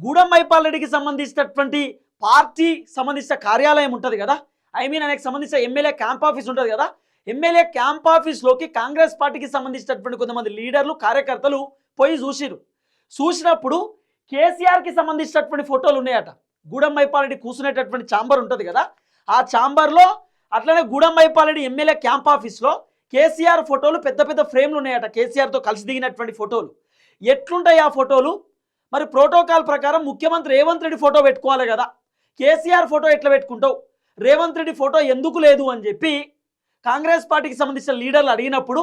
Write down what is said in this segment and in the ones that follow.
గూడెం మైపాల్ రెడ్డికి సంబంధించినటువంటి పార్టీ సంబంధించిన కార్యాలయం ఉంటుంది కదా, ఆయనకు సంబంధించిన ఎమ్మెల్యే క్యాంప్ ఆఫీస్ ఉంటుంది కదా, ఎమ్మెల్యే క్యాంప్ ఆఫీస్లోకి కాంగ్రెస్ పార్టీకి సంబంధించినటువంటి కొంతమంది లీడర్లు కార్యకర్తలు పోయి చూసినప్పుడు కేసీఆర్కి సంబంధించినటువంటి ఫోటోలు ఉన్నాయట. గూడెం మైపాల్ రెడ్డి కూర్చునేటటువంటి ఛాంబర్ ఉంటుంది కదా, ఆ ఛాంబర్లో అట్లనే గూడెం మైపాల్ రెడ్డి ఎమ్మెల్యే క్యాంప్ ఆఫీస్లో కేసీఆర్ ఫోటోలు పెద్ద పెద్ద ఫ్రేమ్లు ఉన్నాయట, కేసీఆర్తో కలిసి దిగినటువంటి ఫోటోలు. ఎట్లుంటాయి ఆ ఫోటోలు? మరి ప్రోటోకాల్ ప్రకారం ముఖ్యమంత్రి రేవంత్ రెడ్డి ఫోటో పెట్టుకోవాలి కదా, కేసీఆర్ ఫోటో ఎట్లా పెట్టుకుంటావు, రేవంత్ రెడ్డి ఫోటో ఎందుకు లేదు అని చెప్పి కాంగ్రెస్ పార్టీకి సంబంధించిన లీడర్లు అడిగినప్పుడు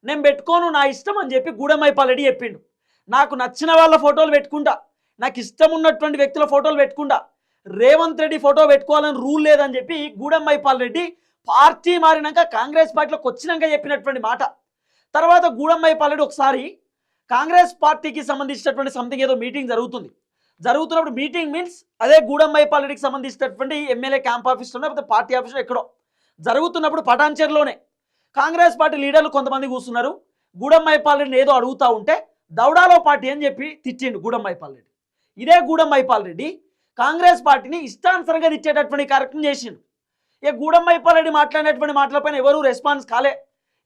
నేను పెట్టుకోను, నా ఇష్టం అని చెప్పి గూడెం మైపాల్ రెడ్డి చెప్పిండు. నాకు నచ్చిన వాళ్ళ ఫోటోలు పెట్టుకుంటా, నాకు ఇష్టం ఉన్నటువంటి వ్యక్తుల ఫోటోలు పెట్టుకుంటా, రేవంత్ రెడ్డి ఫోటో పెట్టుకోవాలని రూల్ లేదని చెప్పి గూడెం మైపాల్ రెడ్డి పార్టీ మారినాక కాంగ్రెస్ పార్టీలోకి వచ్చినాక చెప్పినటువంటి మాట. తర్వాత గూడెం మైపాల్ రెడ్డి ఒకసారి కాంగ్రెస్ పార్టీకి సంబంధించినటువంటి సంథింగ్ ఏదో మీటింగ్ జరుగుతున్నప్పుడు మీటింగ్ మీన్స్ అదే గూడెం మైపాల్ రెడ్డికి సంబంధించినటువంటి ఎమ్మెల్యే క్యాంప్ ఆఫీస్లో లేకపోతే పార్టీ ఆఫీస్లో ఎక్కడో జరుగుతున్నప్పుడు పటాన్చెరులోనే కాంగ్రెస్ పార్టీ లీడర్లు కొంతమంది కూర్చున్నారు. గూడెం మైపాల్ రెడ్డిని ఏదో అడుగుతూ ఉంటే దౌడాలో పార్టీ అని చెప్పి తిట్టిండు గూడెం మైపాల్ రెడ్డి. ఇదే గూడెం మైపాల్ రెడ్డి కాంగ్రెస్ పార్టీని ఇష్టానుసరంగా తిట్టేటటువంటి కార్యక్రమం చేసిండు. ఇక గూడెం మైపాల్ రెడ్డి మాట్లాడినటువంటి మాటలపైన ఎవరు రెస్పాన్స్ కాలే,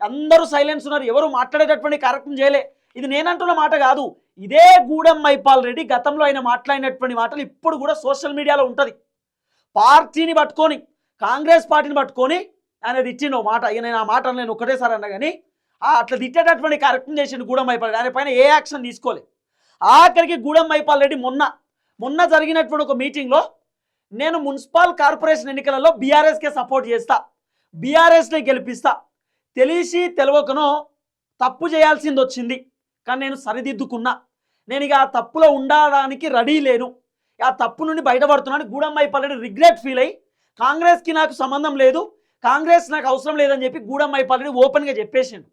అందరూ సైలెన్స్ ఉన్నారు, ఎవరు మాట్లాడేటటువంటి కార్యక్రమం చేయలే. ఇది నేనంటున్న మాట కాదు, ఇదే గూడెం మైపాల్ రెడ్డి గతంలో ఆయన మాట్లాడినటువంటి మాటలు ఇప్పుడు కూడా సోషల్ మీడియాలో ఉంటుంది. పార్టీని పట్టుకొని కాంగ్రెస్ పార్టీని పట్టుకొని ఆయన తిట్టిండు మాట. ఇక నేను ఆ మాట నేను ఒకటేసారి అన్నా కానీ అట్లా తిట్టేటటువంటి కార్యక్రమం చేసిండు గూడెం మైపాల్ రెడ్డి. ఆయన పైన ఏ యాక్షన్ తీసుకోలే. ఆఖరికి గూడెం మైపాల్ రెడ్డి మొన్న జరిగినటువంటి ఒక మీటింగ్లో నేను మున్సిపల్ కార్పొరేషన్ ఎన్నికలలో బీఆర్ఎస్కే సపోర్ట్ చేస్తా, బీఆర్ఎస్నే గెలిపిస్తా, తెలిసి తెలవకనో తప్పు చేయాల్సింది వచ్చింది కానీ నేను సరిదిద్దుకున్నా, నేను ఇక ఆ తప్పులో ఉండడానికి రెడీ లేను, ఆ తప్పు నుండి బయటపడుతున్నాను. గూడెం మైపాల్ రెడ్డి రిగ్రెట్ ఫీల్ అయ్యి కాంగ్రెస్కి నాకు సంబంధం లేదు, కాంగ్రెస్ నాకు అవసరం లేదని చెప్పి గూడెం మైపాల్ రెడ్డి ఓపెన్గా చెప్పేసిండు.